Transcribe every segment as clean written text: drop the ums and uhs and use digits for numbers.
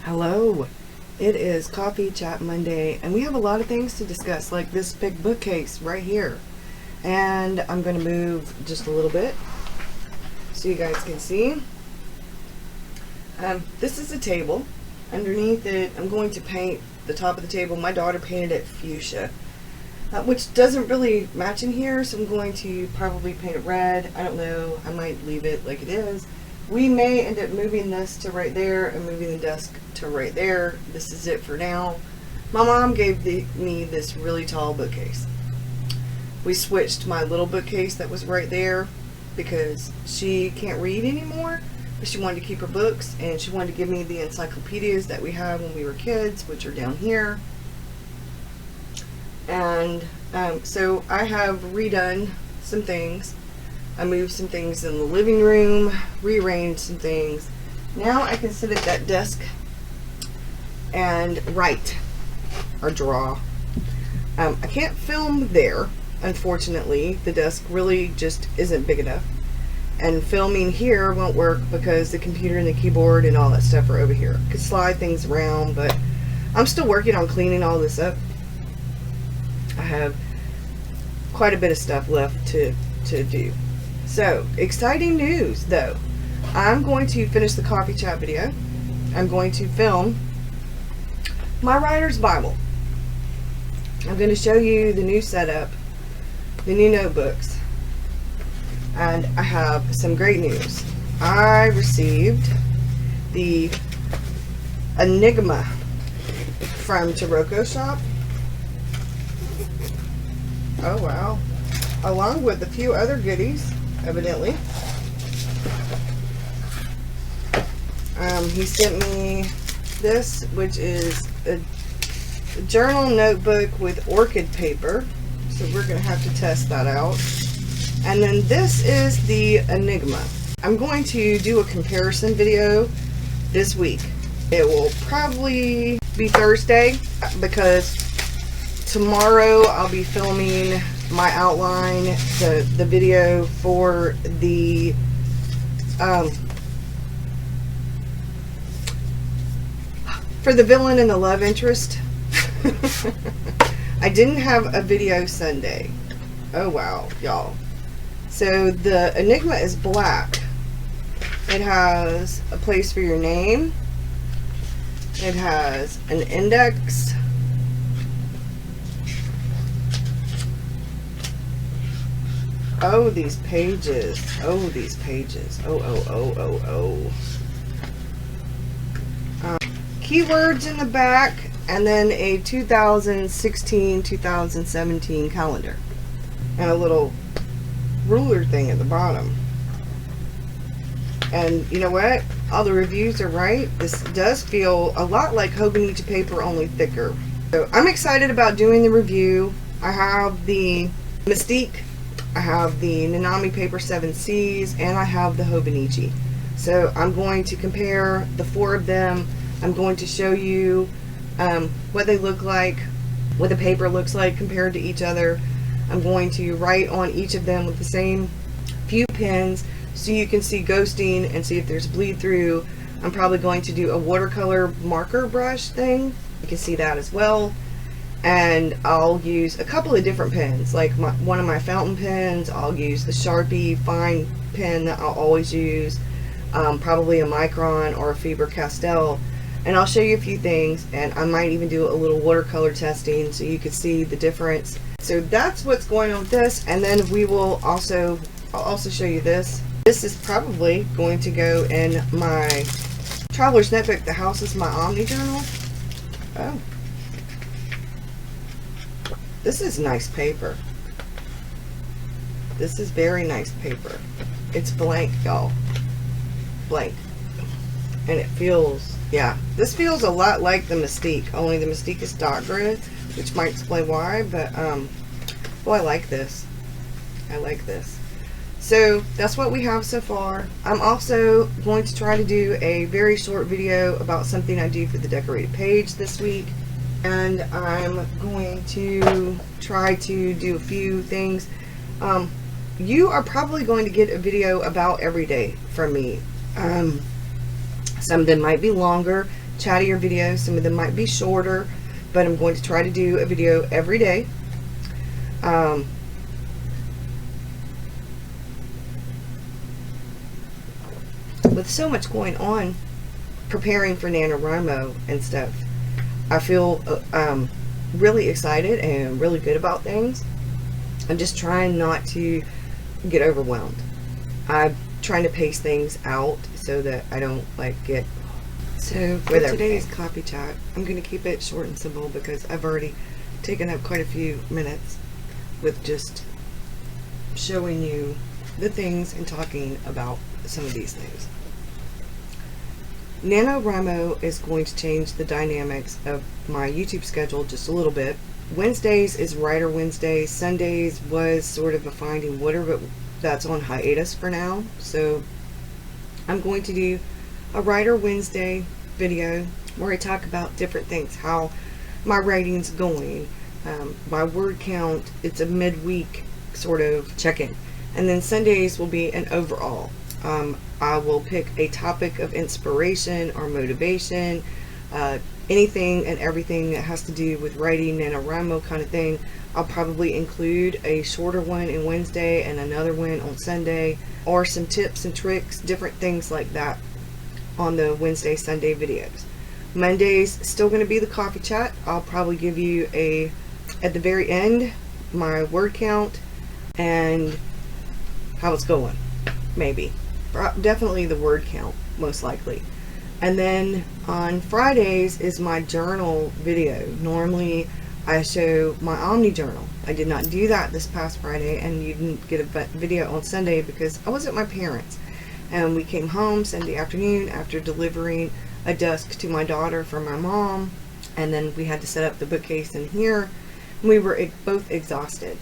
Hello, it is Coffee Chat Monday, and we have a lot of things to discuss, like this big bookcase right here. And I'm going to move just a little bit so you guys can see. This is a table. Underneath it, I'm going to paint the top of the table. My daughter painted it fuchsia, which doesn't really match in here, so I'm going to probably paint it red. I don't know. I might leave it like it is. We may end up moving this to right there and moving the desk to right there. This is it for now. My mom gave me this really tall bookcase. We switched my little bookcase that was right there because she can't read anymore, but she wanted to keep her books, and she wanted to give me the encyclopedias that we had when we were kids, which are down here. And so I have redone some things. I moved some things in the living room, rearranged some things. Now I can sit at that desk and write or draw. I can't film there, unfortunately. The desk really just isn't big enough. And filming here won't work because the computer and the keyboard and all that stuff are over here. I could slide things around, but I'm still working on cleaning all this up. I have quite a bit of stuff left to do. So, exciting news though. I'm going to finish the coffee chat video. I'm going to film my writer's Bible. I'm going to show you the new setup, the new notebooks, and I have some great news. I received the Enigma from Taroko Shop. Oh wow. Along with a few other goodies, evidently. He sent me this, which is a journal notebook with orchid paper. So we're going to have to test that out. And then this is the Enigma. I'm going to do a comparison video this week. It will probably be Thursday because tomorrow I'll be filming my outline, the video for the villain and the love interest. I didn't have a video Sunday. Oh wow, y'all. So the Enigma is black. It has a place for your name. It has an index. Oh, these pages. Oh, these pages. Oh. Keywords in the back, and then a 2016-2017 calendar. And a little ruler thing at the bottom. And you know what? All the reviews are right. This does feel a lot like Hobonichi paper, only thicker. So I'm excited about doing the review. I have the Mystique, I have the NaNo paper 7Cs, and I have the Hobonichi. So I'm going to compare the four of them. I'm going to show you what they look like, what the paper looks like compared to each other. I'm going to write on each of them with the same few pens so you can see ghosting and see if there's bleed through. I'm probably going to do a watercolor marker brush thing. You can see that as well. And I'll use a couple of different pens, like one of my fountain pens. I'll use the Sharpie fine pen that I'll always use, probably a Micron or a Faber-Castell. And I'll show you a few things, and I might even do a little watercolor testing so you can see the difference. So that's what's going on with this, and then I'll also show you this. This is probably going to go in my traveler's notebook. The house is my Omni journal. Oh. This is nice paper. This is very nice paper. It's blank, y'all. Blank. And it feels, yeah, this feels a lot like the Mystique, only the Mystique is dark grid, which might explain why, but, well, I like this. I like this. So, that's what we have so far. I'm also going to try to do a very short video about something I do for the decorated page this week. And I'm going to try to do a few things. You are probably going to get a video about every day from me. Some of them might be longer. chattier videos. Some of them might be shorter, but I'm going to try to do a video every day. With so much going on preparing for NaNoWriMo and stuff, I feel really excited and really good about things. I'm just trying not to get overwhelmed. I'm trying to pace things out so that I don't like get... So for today's coffee chat, I'm going to keep it short and simple because I've already taken up quite a few minutes with just showing you the things and talking about some of these things. NaNoWriMo is going to change the dynamics of my YouTube schedule just a little bit. Wednesdays is Writer Wednesday. Sundays was sort of a Finding Water, but that's on hiatus for now. So I'm going to do a Writer Wednesday video where I talk about different things, how my writing's going, my word count. It's a midweek sort of check-in. And then Sundays will be an overall. I will pick a topic of inspiration or motivation, anything and everything that has to do with writing, NaNoWriMo kind of thing. I'll probably include a shorter one in Wednesday and another one on Sunday, or some tips and tricks, different things like that on the Wednesday, Sunday videos. Monday's still going to be the coffee chat. I'll probably give you at the very end, my word count and how it's going, maybe. Definitely the word count, most likely. And then on Fridays is my journal video. Normally I show my Omni journal. I did not do that this past Friday, and you didn't get a video on Sunday because I was at my parents'. And we came home Sunday afternoon after delivering a desk to my daughter from my mom, and then we had to set up the bookcase in here. We were both exhausted.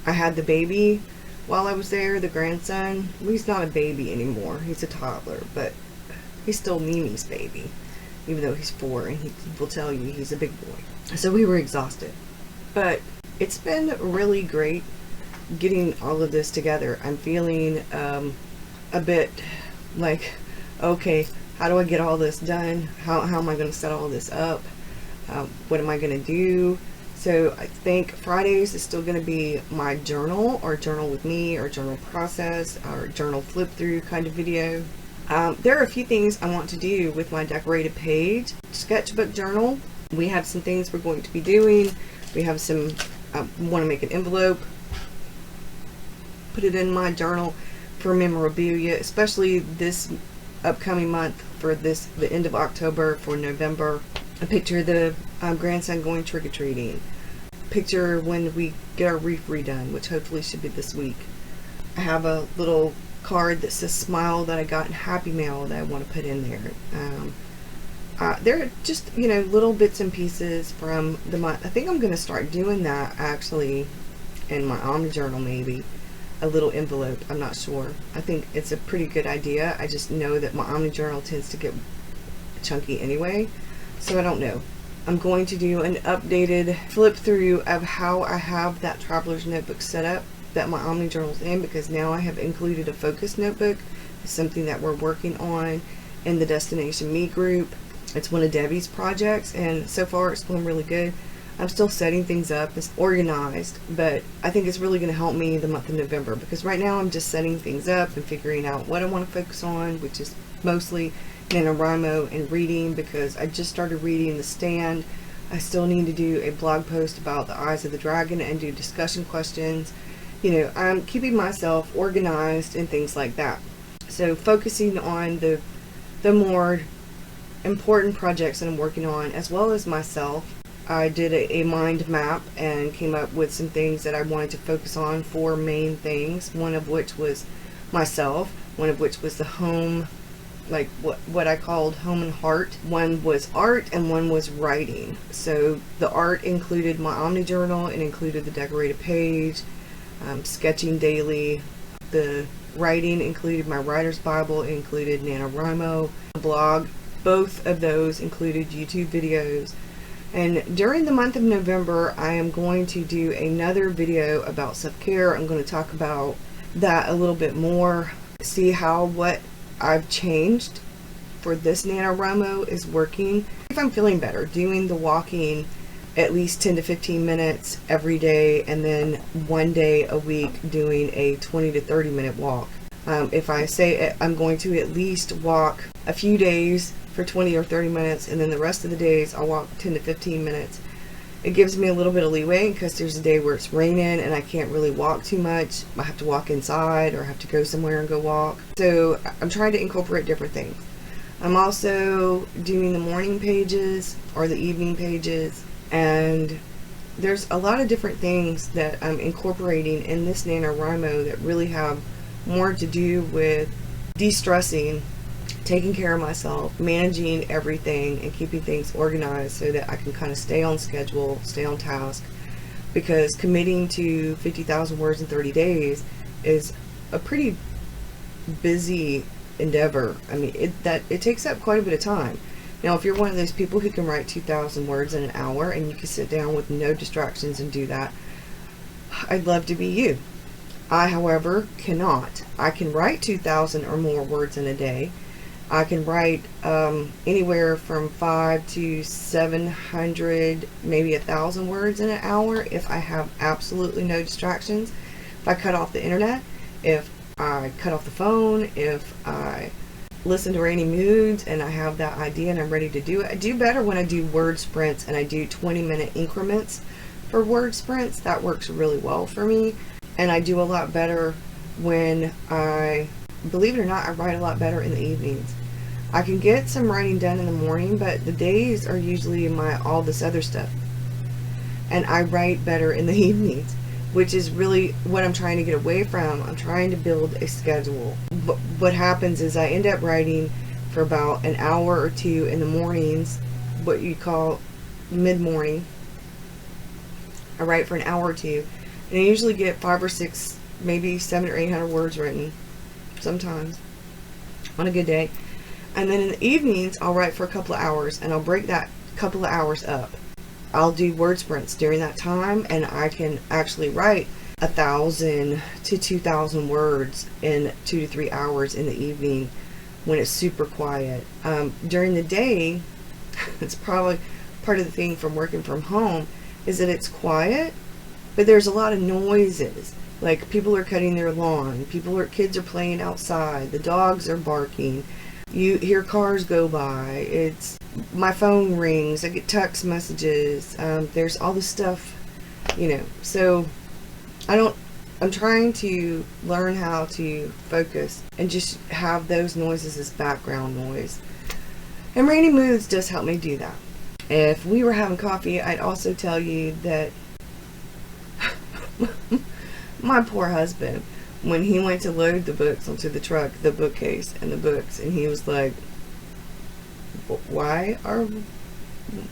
I had the baby while I was there, the grandson. Well, he's not a baby anymore, he's a toddler, but he's still Mimi's baby, even though he's 4, and he will tell you he's a big boy. So we were exhausted, but it's been really great getting all of this together. I'm feeling a bit like, okay, how do I get all this done? How am I going to set all this up? What am I going to do? So I think Fridays is still going to be my journal, or journal with me, or journal process, or journal flip through kind of video. There are a few things I want to do with my decorated page sketchbook journal. We have some things we're going to be doing. We have some, I want to make an envelope, put it in my journal for memorabilia, especially this upcoming month, for the end of October, for November. A picture of the grandson going trick-or-treating. Picture when we get our roof redone, which hopefully should be this week. I have a little card that says smile that I got in Happy Mail that I want to put in there. There are just, you know, little bits and pieces from the month. I think I'm going to start doing that actually in my Omni journal, maybe. A little envelope, I'm not sure. I think it's a pretty good idea. I just know that my Omni journal tends to get chunky anyway, so I don't know. I'm going to do an updated flip through of how I have that traveler's notebook set up that my Omni journal's in, because now I have included a focus notebook. It's something that we're working on in the Destination Me group. It's one of Debbie's projects, and so far it's going really good. I'm still setting things up. It's organized, but I think it's really going to help me the month of November, because right now I'm just setting things up and figuring out what I want to focus on, which is mostly NaNoWriMo and reading, because I just started reading The Stand. I still need to do a blog post about The Eyes of the Dragon and do discussion questions. You know, I'm keeping myself organized and things like that. So focusing on the more important projects that I'm working on, as well as myself. I did a mind map and came up with some things that I wanted to focus on, 4 main things, one of which was myself, one of which was the home, like what I called home and heart. One was art and one was writing. So the art included my Omni journal, it included the decorated page, sketching daily. The writing included my writer's Bible, it included NaNoWriMo, blog. Both of those included YouTube videos. And during the month of November, I am going to do another video about self-care. I'm going to talk about that a little bit more, see what I've changed for this NaNoWriMo is working. If I'm feeling better, doing the walking at least 10 to 15 minutes every day, and then one day a week doing a 20 to 30 minute walk. If I say I'm going to at least walk a few days for 20 or 30 minutes, and then the rest of the days I'll walk 10 to 15 minutes, it gives me a little bit of leeway because there's a day where it's raining and I can't really walk too much. I have to walk inside or have to go somewhere and go walk. So I'm trying to incorporate different things. I'm also doing the morning pages or the evening pages, and there's a lot of different things that I'm incorporating in this NaNoWriMo that really have more to do with de-stressing, taking care of myself, managing everything, and keeping things organized so that I can kind of stay on schedule, stay on task. Because committing to 50,000 words in 30 days is a pretty busy endeavor. I mean, it takes up quite a bit of time. Now, if you're one of those people who can write 2,000 words in an hour and you can sit down with no distractions and do that, I'd love to be you. I, however, cannot. I can write 2,000 or more words in a day. I can write anywhere from 500 to 700, maybe 1,000 words in an hour if I have absolutely no distractions. If I cut off the internet, if I cut off the phone, if I listen to Rainy Moods and I have that idea and I'm ready to do it. I do better when I do word sprints and I do 20-minute increments for word sprints. That works really well for me. And I do a lot better when believe it or not, I write a lot better in the evenings. I can get some writing done in the morning, but the days are usually all this other stuff. And I write better in the evenings, which is really what I'm trying to get away from. I'm trying to build a schedule. But what happens is I end up writing for about an hour or two in the mornings, what you call mid-morning. I write for an hour or two, and I usually get 5 or 6, maybe 700 or 800 words written, sometimes, on a good day. And then in the evenings, I'll write for a couple of hours, and I'll break that couple of hours up. I'll do word sprints during that time, and I can actually write 1,000 to 2,000 words in 2 to 3 hours in the evening when it's super quiet. During the day, it's probably part of the thing from working from home is that it's quiet, but there's a lot of noises. Like people are cutting their lawn, kids are playing outside, the dogs are barking, you hear cars go by, my phone rings, I get text messages, there's all this stuff, so I'm trying to learn how to focus and just have those noises as background noise. And Rainy Moods does help me do that. If we were having coffee, I'd also tell you that my poor husband, when he went to load the books onto the truck, the bookcase and the books, and he was like, why are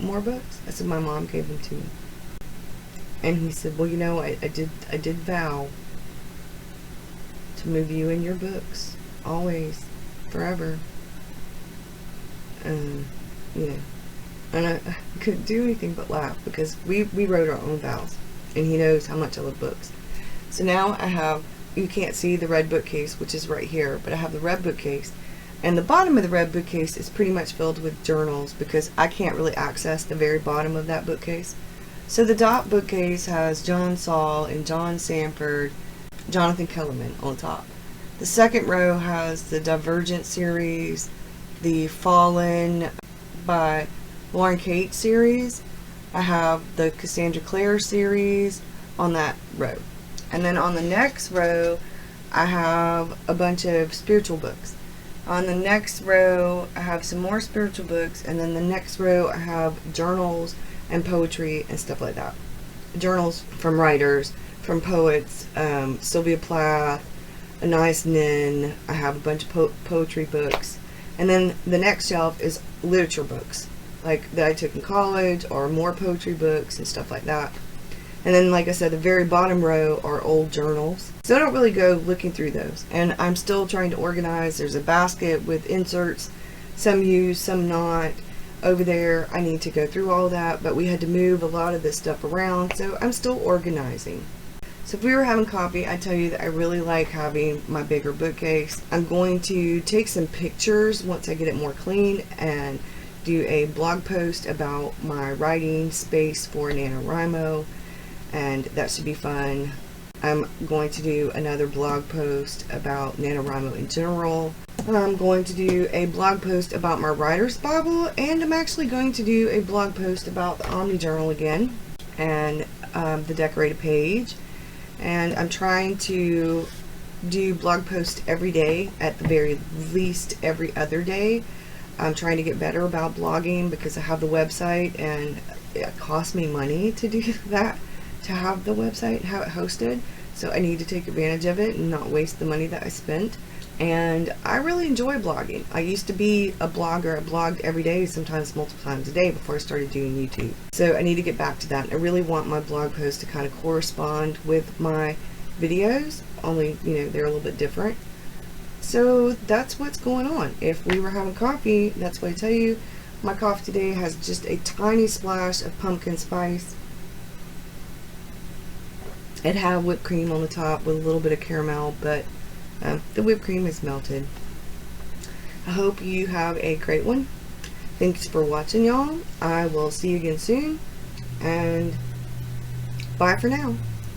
more books? I said, my mom gave them to me. And he said, well, I did vow to move you and your books always, forever. And I couldn't do anything but laugh because we wrote our own vows, and he knows how much I love books. So now I have, you can't see the red bookcase, which is right here, but I have the red bookcase, and the bottom of the red bookcase is pretty much filled with journals because I can't really access the very bottom of that bookcase. So the top bookcase has John Saul and John Sanford, Jonathan Kellerman on top. The second row has the Divergent series, the Fallen by Lauren Kate series. I have the Cassandra Clare series on that row. And then on the next row, I have a bunch of spiritual books. On the next row, I have some more spiritual books, and then the next row, I have journals and poetry and stuff like that. Journals from writers, from poets, Sylvia Plath, Anais Nin. I have a bunch of poetry books. And then the next shelf is literature books, like that I took in college, or more poetry books and stuff like that. And then, like I said, the very bottom row are old journals. So I don't really go looking through those. And I'm still trying to organize. There's a basket with inserts, some used, some not. Over there, I need to go through all that, but we had to move a lot of this stuff around, so I'm still organizing. So if we were having coffee, I tell you that I really like having my bigger bookcase. I'm going to take some pictures once I get it more clean and do a blog post about my writing space for NaNoWriMo, and that should be fun. I'm going to do another blog post about NaNoWriMo in general. I'm going to do a blog post about my writer's Bible, and I'm actually going to do a blog post about the Omni Journal again, and the decorated page. And I'm trying to do blog posts every day, at the very least every other day. I'm trying to get better about blogging because I have the website and it costs me money to do that, to have the website, have it hosted. So I need to take advantage of it and not waste the money that I spent. And I really enjoy blogging. I used to be a blogger. I blogged every day, sometimes multiple times a day before I started doing YouTube. So I need to get back to that. I really want my blog posts to kind of correspond with my videos, only, you know, they're a little bit different. So that's what's going on. If we were having coffee, that's what I tell you. My coffee today has just a tiny splash of pumpkin spice. It had whipped cream on the top with a little bit of caramel, but the whipped cream is melted. I hope you have a great one. Thanks for watching, y'all. I will see you again soon, and bye for now.